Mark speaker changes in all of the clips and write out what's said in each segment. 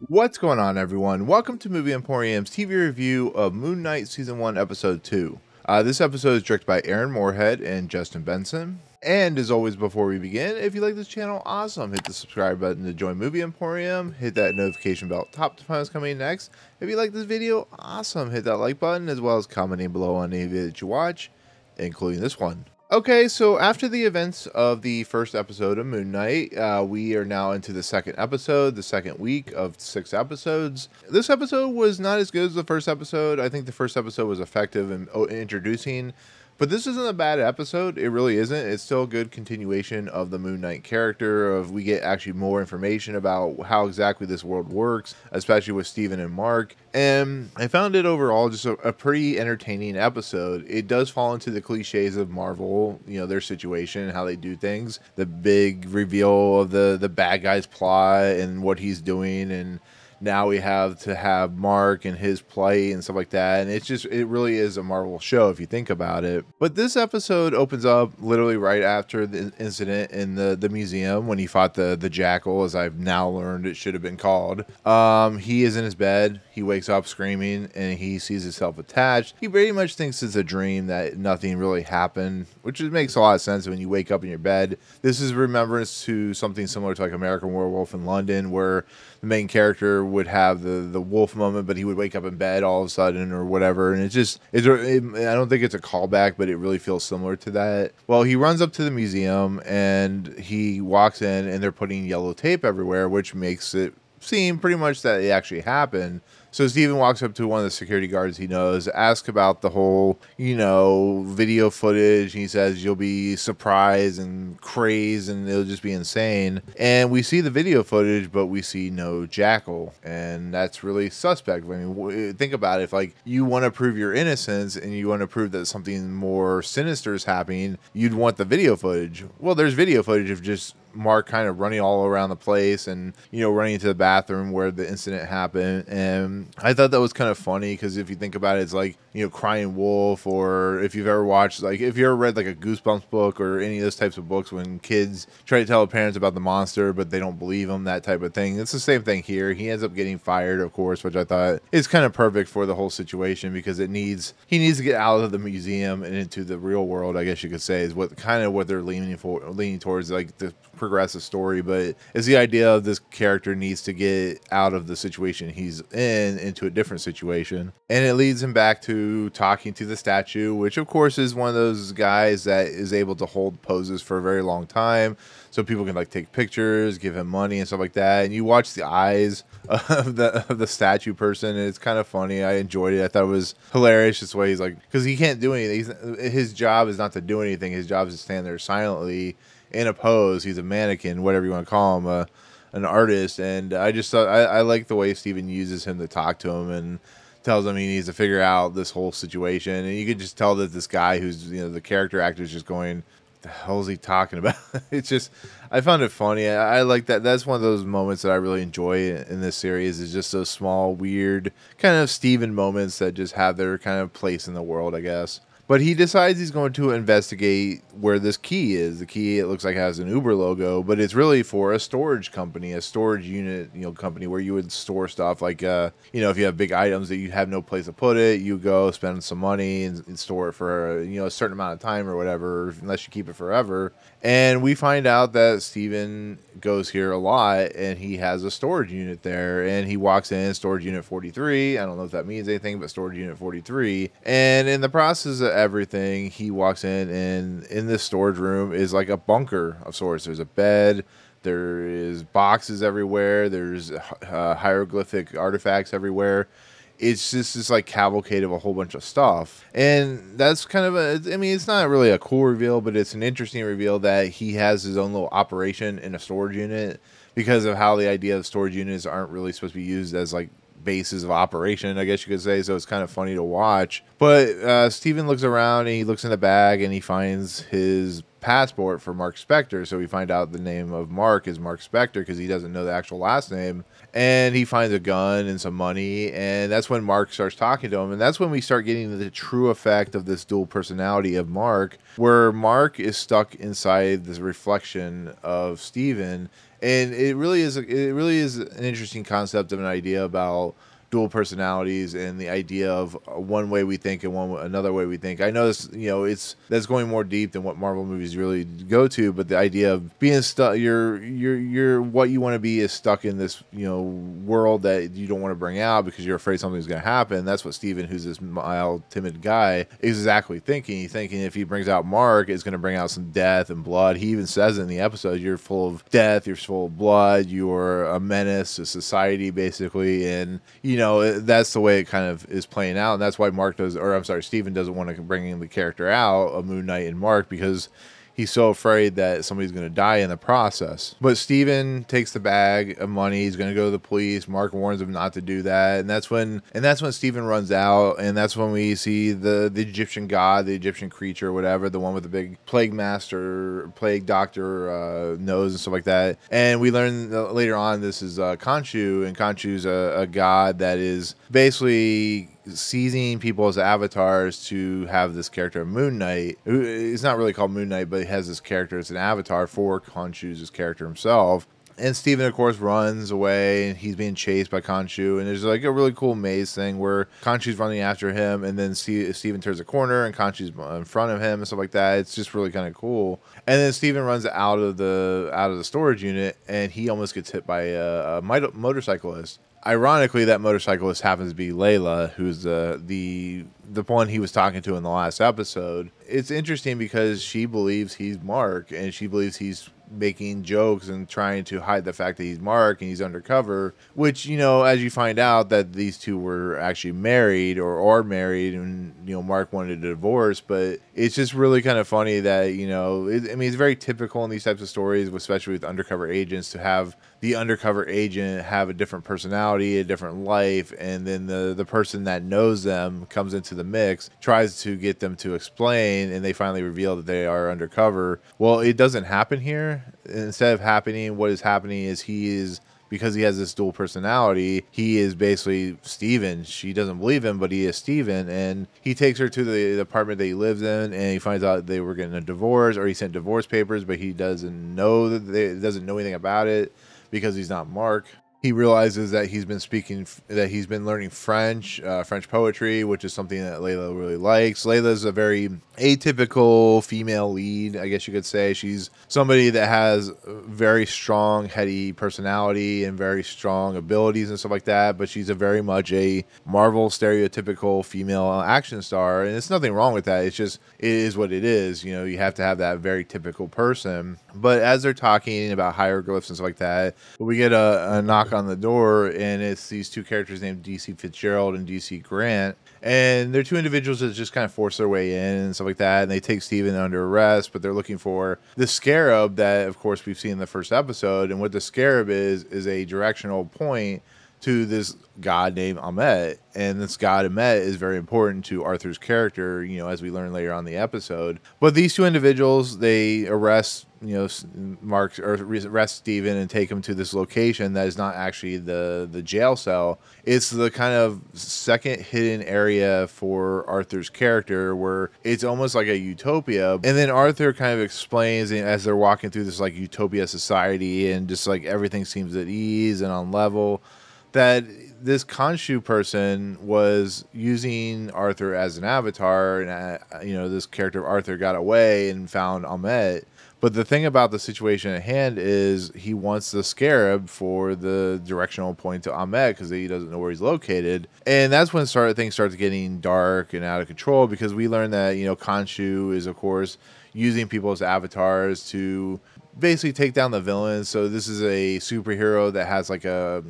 Speaker 1: What's going on, everyone? Welcome to Movie Emporium's TV review of Moon Knight Season 1, Episode 2. This episode is directed by Aaron Moorhead and Justin Benson. And as always, before we begin, if you like this channel, awesome. Hit the subscribe button to join Movie Emporium. Hit that notification bell top to find what's coming next. If you like this video, awesome. Hit that like button as well as commenting below on any video that you watch, including this one. Okay, so after the events of the first episode of Moon Knight, we are now into the second episode, the second week of 6 episodes. This episode was not as good as the first episode. I think the first episode was effective in introducing, but this isn't a bad episode. It really isn't. It's still a good continuation of the Moon Knight character. We get actually more information about how exactly this world works, especially with Steven and Mark. And I found it overall just a pretty entertaining episode. It does fall into the cliches of Marvel, you know, their situation and how they do things. The big reveal of the bad guy's plot and what he's doing, and now we have to have Mark and his plight and stuff like that. And it really is a Marvel show if you think about it. But this episode opens up literally right after the incident in the museum when he fought the Jackal, as I've now learned it should have been called. He is in his bed. He wakes up screaming and he sees himself attached. He pretty much thinks it's a dream, that nothing really happened, which makes a lot of sense when you wake up in your bed. This is remembrance to something similar to like American Werewolf in London, where the main character would have the wolf moment, but he would wake up in bed all of a sudden or whatever. And I don't think it's a callback, but it really feels similar to that. Well, he runs up to the museum and he walks in and they're putting yellow tape everywhere, which makes it seem pretty much that it actually happened. So Steven walks up to one of the security guards he knows, asks about the whole, video footage. He says you'll be surprised and crazed and it'll just be insane. And we see the video footage, but we see no Jackal. And that's really suspect. I mean, think about it. If like you want to prove your innocence and you want to prove that something more sinister is happening, you'd want the video footage. Well, there's video footage of just Mark kind of running all around the place and, running into the bathroom where the incident happened. And I thought that was kind of funny because if you think about it, it's like, Crying Wolf, or if you've ever watched, like if you ever read like a Goosebumps book or any of those types of books when kids try to tell their parents about the monster, but they don't believe them, that type of thing. It's the same thing here. He ends up getting fired, of course, which I thought is kind of perfect for the whole situation because he needs to get out of the museum and into the real world, I guess you could say, is what they're leaning towards, like the progressive story. But it's the idea of this character needs to get out of the situation he's in into a different situation, and it leads him back to talking to the statue, which of course is one of those guys that is able to hold poses for a very long time, so people can like take pictures, give him money and stuff like that. And you watch the eyes of the statue person, and it's kind of funny. I enjoyed it. I thought it was hilarious just the way he's like, because he can't do anything. His job is not to do anything. His job is to stand there silently in a pose. He's a mannequin, whatever you want to call him, an artist. And I just thought I like the way Steven uses him to talk to him and tells him he needs to figure out this whole situation. And you could just tell that this guy who's, the character actor is just going, what the hell is he talking about? It's just, I found it funny. I like that. That's one of those moments that I really enjoy in this series, is just those small, weird kind of Steven moments that just have their kind of place in the world, I guess. But he decides he's going to investigate where this key is. The key, it looks like, has an Uber logo, but it's really for a storage company, a storage unit, company where you would store stuff. Like, if you have big items that you have no place to put it, you go spend some money and store it for, a certain amount of time or whatever, unless you keep it forever. And we find out that Steven goes here a lot, and he has a storage unit there, and he walks in storage unit 43. I don't know if that means anything, but storage unit 43. And in the process of everything, he walks in this storage room is like a bunker of sorts. There's a bed, there is boxes everywhere, there's hieroglyphic artifacts everywhere. It's just this like cavalcade of a whole bunch of stuff. And that's kind of it's not really a cool reveal, but it's an interesting reveal that he has his own little operation in a storage unit, because of how the idea of storage units aren't really supposed to be used as like bases of operation, I guess you could say. So it's kind of funny to watch. But Steven looks around and he looks in the bag and he finds his passport for Mark Spector. So we find out the name of Mark is Mark Spector because he doesn't know the actual last name. And he finds a gun and some money, and that's when Mark starts talking to him, and that's when we start getting the true effect of this dual personality of Mark, where Mark is stuck inside this reflection of Steven. And it really is an interesting concept of an idea about dual personalities and the idea of one way we think and another way we think. I know this, that's going more deep than what Marvel movies really go to, but the idea of being stuck, you're what you want to be is stuck in this, world that you don't want to bring out because you're afraid something's going to happen. That's what Steven, who's this mild, timid guy, is exactly thinking. He's thinking if he brings out Mark, it's going to bring out some death and blood. He even says it in the episode, you're full of death, you're full of blood, you're a menace to society, basically, and that's the way it kind of is playing out, and that's why Steven doesn't want to bring in the character out of Moon Knight and Mark because he's so afraid that somebody's going to die in the process. But Steven takes the bag of money. He's going to go to the police. Mark warns him not to do that, and that's when Steven runs out, and that's when we see the Egyptian god, the Egyptian creature, whatever, the one with the big plague doctor nose and stuff like that. And we learn later on this is Khonshu, and Khonshu's a god that is basically seizing people as avatars to have this character Moon Knight. It's not really called Moon Knight, but he has this character as an avatar for Khonshu's character himself. And Steven, of course, runs away, and he's being chased by Khonshu. And there's like a really cool maze thing where Khonshu's running after him, and then Steven turns a corner, and Khonshu's in front of him and stuff like that. It's just really kind of cool. And then Steven runs out of the storage unit, and he almost gets hit by a motorcyclist. Ironically, that motorcyclist happens to be Layla, who's the one he was talking to in the last episode. It's interesting because she believes he's Mark, and she believes he's making jokes and trying to hide the fact that he's Mark and he's undercover, which, as you find out that these two were actually married or are married, and, Mark wanted a divorce. But it's just really kind of funny that, it's very typical in these types of stories, especially with undercover agents, to have the undercover agent have a different personality, a different life, and then the person that knows them comes into the mix, tries to get them to explain, and they finally reveal that they are undercover. Well, it doesn't happen here. Instead of happening, what is happening is because he has this dual personality, he is basically Steven. She doesn't believe him, but he is Steven, and he takes her to the apartment that he lives in, and he finds out they were getting a divorce, or he sent divorce papers, but he doesn't know anything about it because he's not Mark. He realizes that he's been learning French poetry, which is something that Layla really likes. Layla's a very atypical female lead, I guess you could say. She's somebody that has very strong, heady personality and very strong abilities and stuff like that, but she's very much a Marvel stereotypical female action star, and there's nothing wrong with that. It is what it is. You have to have that very typical person. But as they're talking about hieroglyphs and stuff like that, we get a knock on the door, and it's these two characters named DC Fitzgerald and DC Grant, and they're two individuals that just kind of force their way in and stuff like that, and they take Steven under arrest, but they're looking for the scarab that, of course, we've seen in the first episode. And what the scarab is a directional point to this god named Ammit, and this god Ammit is very important to Arthur's character, as we learn later on in the episode. But these two individuals, they arrest Steven and take him to this location that is not actually the jail cell. It's the kind of second hidden area for Arthur's character, where it's almost like a utopia. And then Arthur kind of explains, as they're walking through this like utopia society, and just like everything seems at ease and on level, that this Khonshu person was using Arthur as an avatar, and this character of Arthur got away and found Ammit. But the thing about the situation at hand is he wants the scarab for the directional point to Ammit because he doesn't know where he's located. And that's when things start getting dark and out of control, because we learn that, Khonshu is, of course, using people as avatars to basically take down the villains. So this is a superhero that has like a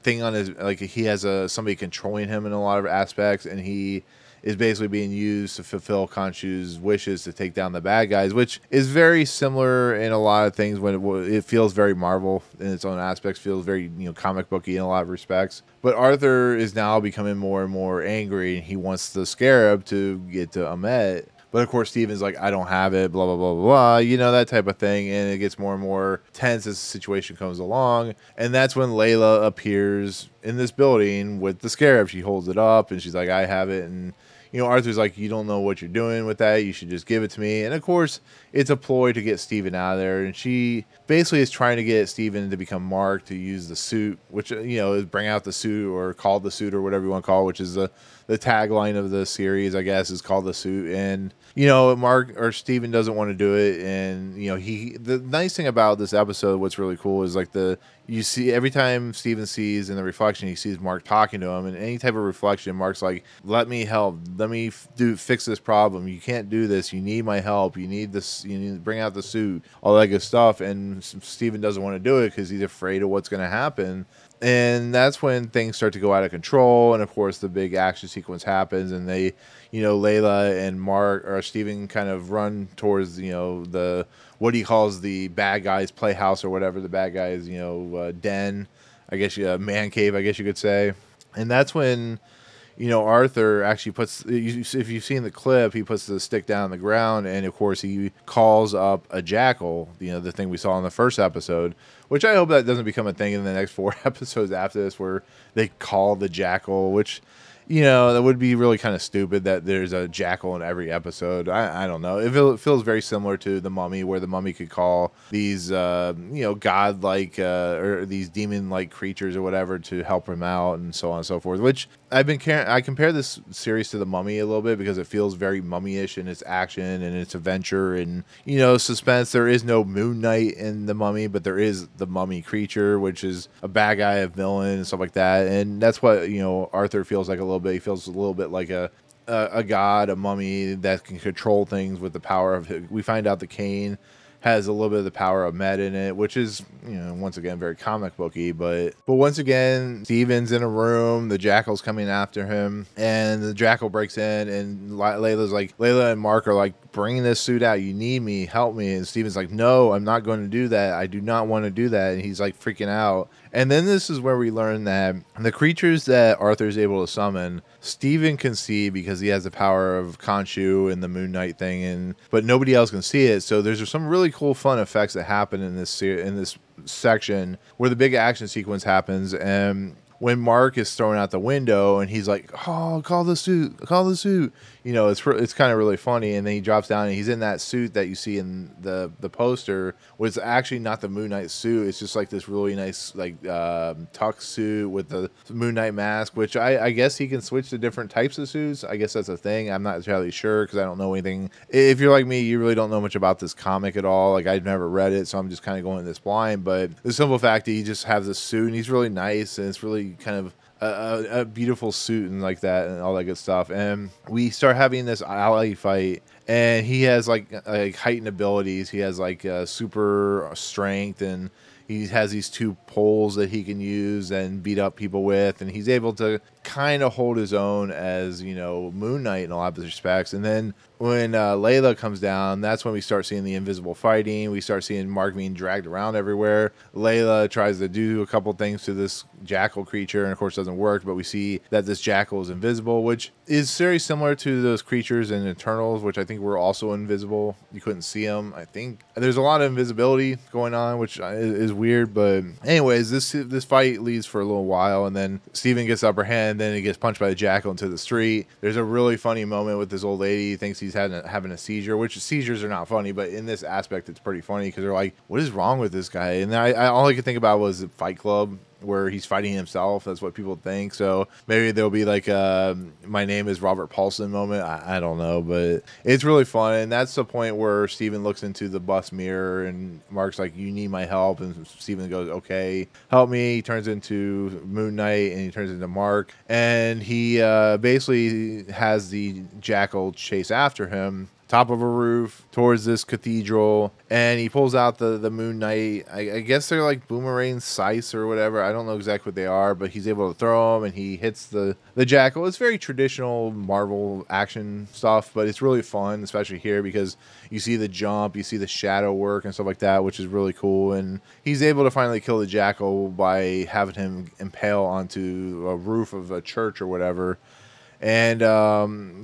Speaker 1: thing on his, like he has somebody controlling him in a lot of aspects, and he is basically being used to fulfill Khonshu's wishes to take down the bad guys, which is very similar in a lot of things. When it feels very Marvel in its own aspects, feels very comic booky in a lot of respects. But Arthur is now becoming more and more angry, and he wants the scarab to get to Ammit. But of course, Steven's like, I don't have it, blah, blah, blah, blah, blah, you know, that type of thing. And it gets more and more tense as the situation comes along. And that's when Layla appears in this building with the scarab. She holds it up and she's like, I have it. And, you know, Arthur's like, you don't know what you're doing with that. You should just give it to me. And of course, it's a ploy to get Steven out of there. And she basically is trying to get Steven to become Mark, to use the suit, which, you know, is bring out the suit, or call the suit, or whatever you want to call it, which is the tagline of the series, I guess, is called the suit. And, you know, Mark or Steven doesn't want to do it. And, you know, the nice thing about this episode, what's really cool is like you see every time Steven sees in the reflection, he sees Mark talking to him, and any type of reflection, Mark's like, let me help, let me fix this problem. You can't do this. You need my help. You need this. You need to bring out the suit, all that good stuff. And Steven doesn't want to do it because he's afraid of what's going to happen. And that's when things start to go out of control. And of course, the big action sequence happens, and they, you know, Layla and Mark or Steven kind of run towards, you know, what he calls the bad guys' playhouse, or whatever, the bad guys, you know, den, I guess, man cave, I guess you could say. And that's when, you know, Arthur actually puts, if you've seen the clip, he puts the stick down on the ground, and of course he calls up a jackal, you know, the thing we saw in the first episode, which I hope that doesn't become a thing in the next 4 episodes after this, where they call the jackal, which, you know, that would be really kind of stupid that there's a jackal in every episode. I don't know. It feels very similar to The Mummy, where the Mummy could call these, you know, godlike or these demon-like creatures or whatever to help him out, and so on and so forth. Which I compare this series to The Mummy a little bit because it feels very mummy-ish in its action and its adventure and, you know, suspense. There is no Moon Knight in The Mummy, but there is the mummy creature, which is a bad guy, a villain, and stuff like that. And that's what, you know, Arthur feels like a little bit. He feels a little bit like a god, a mummy that can control things with the power of. We find out the cane has a little bit of the power of Med in it, which is, you know, once again very comic booky. But once again, Steven's in a room, the jackal's coming after him, and the jackal breaks in, and Layla and Mark are like, bring this suit out, you need me, help me. And Steven's like, no, I'm not going to do that, I do not want to do that. And he's like freaking out. And then this is where we learn that the creatures that Arthur's able to summon, Steven can see because he has the power of Khonshu and the Moon Knight thing, but nobody else can see it. So there's some really cool, fun effects that happen in this section where the big action sequence happens, and when Mark is thrown out the window and he's like, oh, call the suit, you know, it's kind of really funny. And then he drops down and he's in that suit that you see in the poster, which is actually not the Moon Knight suit. It's just like this really nice like tux suit with the Moon Knight mask, which I guess he can switch to different types of suits. I guess that's a thing. I'm not entirely sure because I don't know anything. If you're like me, you really don't know much about this comic at all. Like, I've never read it, so I'm just kind of going in this blind. But the simple fact that he just has this suit and he's really nice, and it's really kind of a beautiful suit and like that and all that good stuff. And we start having this alley fight, and he has like heightened abilities. He has like super strength, and he has these 2 poles that he can use and beat up people with, and he's able to kind of hold his own as, you know, Moon Knight in a lot of respects. And then when Layla comes down, that's when we start seeing the invisible fighting. We start seeing Mark being dragged around everywhere. Layla tries to do a couple things to this jackal creature, and of course doesn't work, but we see that this jackal is invisible, which is very similar to those creatures in Eternals, which I think were also invisible. You couldn't see them. I think there's a lot of invisibility going on, which is weird. But anyways, this fight leads for a little while, and then Steven gets the upper hand, and then he gets punched by the jackal into the street. There's a really funny moment with this old lady. He thinks he's having a seizure, which seizures are not funny, but in this aspect it's pretty funny because they're like, what is wrong with this guy? And I all I could think about was Fight Club, where he's fighting himself. That's what people think. So maybe there'll be like a my name is Robert Paulson moment. I don't know, but it's really fun. And that's the point where Steven looks into the bus mirror and Mark's like, you need my help. And Steven goes, okay, help me. He turns into Moon Knight and he turns into Mark. And he basically has the jackal chase after him, top of a roof towards this cathedral, and he pulls out the Moon Knight. I guess they're like boomerang scythes or whatever. I don't know exactly what they are, but he's able to throw them, and he hits the jackal. It's very traditional Marvel action stuff, but it's really fun, especially here because you see the jump, you see the shadow work and stuff like that, which is really cool. And he's able to finally kill the jackal by having him impale onto a roof of a church or whatever. And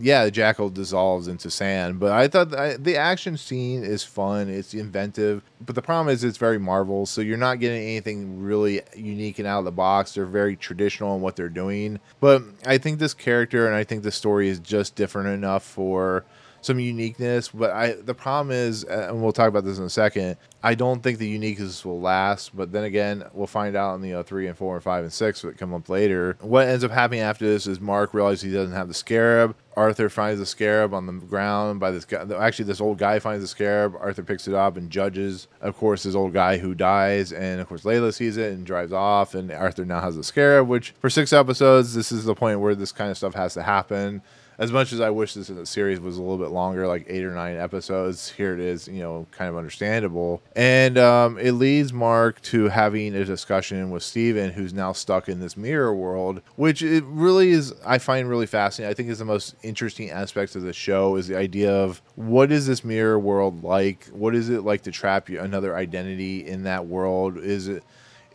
Speaker 1: yeah, the jackal dissolves into sand. But I thought the action scene is fun. It's inventive. But the problem is it's very Marvel, so you're not getting anything really unique and out of the box. They're very traditional in what they're doing. But I think this character and I think the story is just different enough for some uniqueness. But the problem is, and we'll talk about this in a second, I don't think the uniqueness will last. But then again, we'll find out in the 3 and 4 and 5 and 6 that come up later. What ends up happening after this is Mark realizes he doesn't have the scarab. Arthur finds the scarab on the ground by this guy. Actually, this old guy finds the scarab. Arthur picks it up and judges, of course, this old guy who dies. And of course, Layla sees it and drives off. And Arthur now has the scarab, which for 6 episodes, this is the point where this kind of stuff has to happen. As much as I wish this series was a little bit longer, like 8 or 9 episodes, here it is, kind of understandable. And it leads Mark to having a discussion with Steven, who's now stuck in this mirror world, which it really is, I find really fascinating. I think is the most interesting aspects of the show is the idea of what is this mirror world like? What is it like to trap another identity in that world?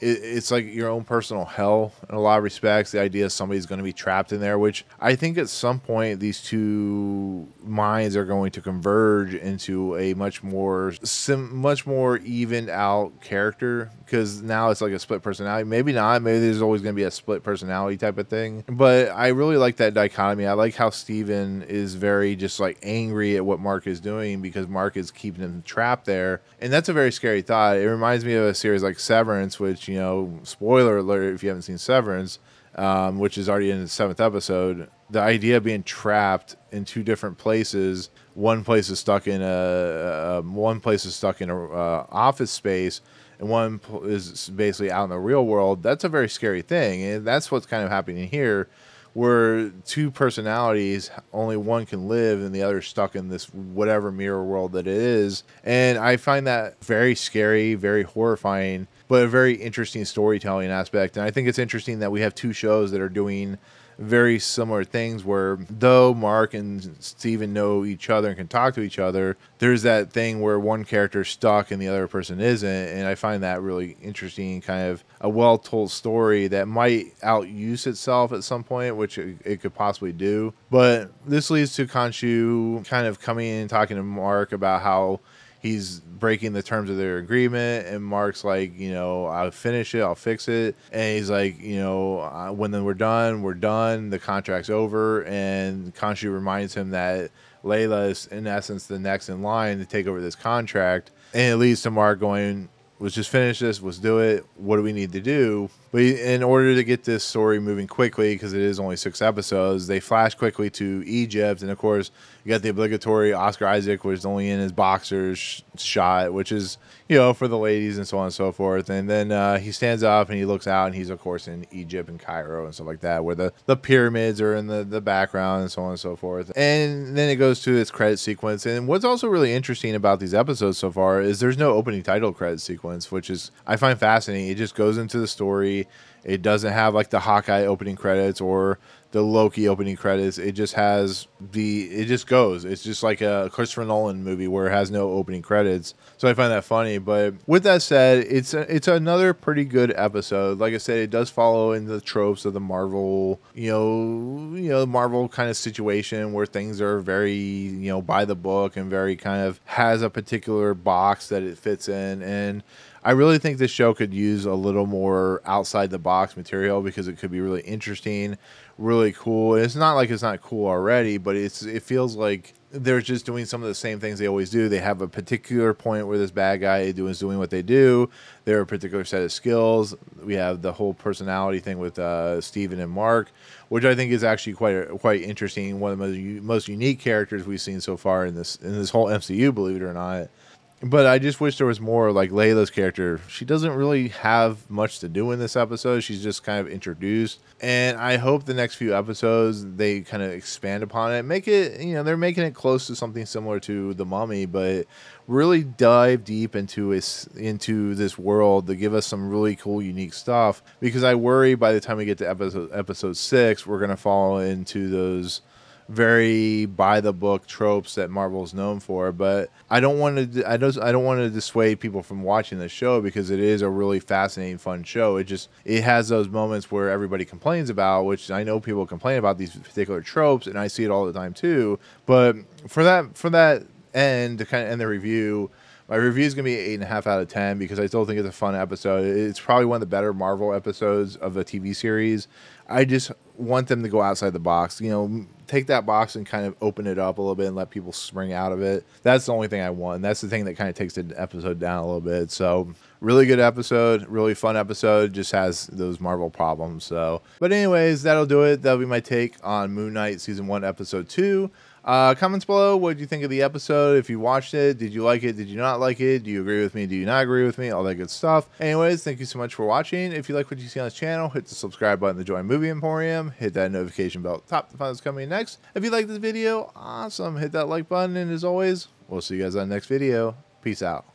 Speaker 1: It's like your own personal hell in a lot of respects. The idea somebody's going to be trapped in there, which I think at some point these two minds are going to converge into a much more evened out character, because now it's like a split personality. Maybe not. Maybe there's always going to be a split personality type of thing. But I really like that dichotomy. I like how Steven is very just like angry at what Mark is doing because Mark is keeping him trapped there. And that's a very scary thought. It reminds me of a series like Severance, which, spoiler alert if you haven't seen Severance, which is already in the 7th episode. The idea of being trapped in 2 different places. One place is stuck in a office space, and one is basically out in the real world. That's a very scary thing, and that's what's kind of happening here, where 2 personalities, only one can live, and the other is stuck in this whatever mirror world that it is. And I find that very scary, very horrifying, but a very interesting storytelling aspect. And I think it's interesting that we have 2 shows that are doing very similar things, where though Mark and Steven know each other and can talk to each other, there's that thing where one character's stuck and the other person isn't. And I find that really interesting, kind of a well-told story that might outuse itself at some point, which it could possibly do. But this leads to Khonshu kind of coming in and talking to Mark about how he's breaking the terms of their agreement, and Mark's like, I'll finish it, I'll fix it. And he's like, when we're done, the contract's over. And Khonshu reminds him that Layla is, in essence, the next in line to take over this contract. And it leads to Mark going, let's just finish this, let's do it. What do we need to do? But in order to get this story moving quickly, because it is only 6 episodes, they flash quickly to Egypt. And of course, you got the obligatory Oscar Isaac, which is only in his boxers shot, which is, for the ladies and so on and so forth. And then he stands up and he looks out, and he's, of course, in Egypt and Cairo and stuff like that, where the pyramids are in the background and so on and so forth. And then it goes to its credit sequence. And what's also really interesting about these episodes so far is there's no opening title credit sequence, which is, I find fascinating. It just goes into the story. It doesn't have like the Hawkeye opening credits or the Loki opening credits. It just has it just goes. It's just like a Christopher Nolan movie where it has no opening credits. So I find that funny. But with that said, it's another pretty good episode. Like I said, it does follow in the tropes of the Marvel, Marvel kind of situation where things are very, by the book and very kind of has a particular box that it fits in. And I really think this show could use a little more outside the box material, because it could be really interesting, really cool. And it's not like it's not cool already, but it feels like they're just doing some of the same things they always do. They have a particular point where this bad guy is doing what they do. They're a particular set of skills. We have the whole personality thing with Steven and Mark, which I think is actually quite interesting. One of the most unique characters we've seen so far in this whole MCU, believe it or not. But I just wish there was more. Like Layla's character, she doesn't really have much to do in this episode. She's just kind of introduced. And I hope the next few episodes, they kind of expand upon it. Make it, they're making it close to something similar to The Mummy, but really dive deep into this world to give us some really cool, unique stuff. Because I worry by the time we get to episode 6, we're going to fall into those very by the book tropes that Marvel's known for. But I don't want to dissuade people from watching the show, because it is a really fascinating, fun show. It has those moments where everybody complains about, which I know people complain about these particular tropes, and I see it all the time too. But for that end, to kind of end the review, my review is going to be 8.5 out of 10, because I still think it's a fun episode. It's probably one of the better Marvel episodes of the TV series. I just want them to go outside the box, take that box and kind of open it up a little bit and let people spring out of it. That's the only thing I want. And that's the thing that kind of takes the episode down a little bit. So really good episode, really fun episode, just has those Marvel problems. So, but anyways, that'll do it. That'll be my take on Moon Knight Season 1, Episode 2. Comments below, what did you think of the episode? If you watched it, did you like it? Did you not like it? Do you agree with me? Do you not agree with me? All that good stuff. Anyways, thank you so much for watching. If you like what you see on this channel, hit the subscribe button to join Movie Emporium. Hit that notification bell at the top to find what's coming next. If you like this video, awesome. Hit that like button. And as always, we'll see you guys on the next video. Peace out.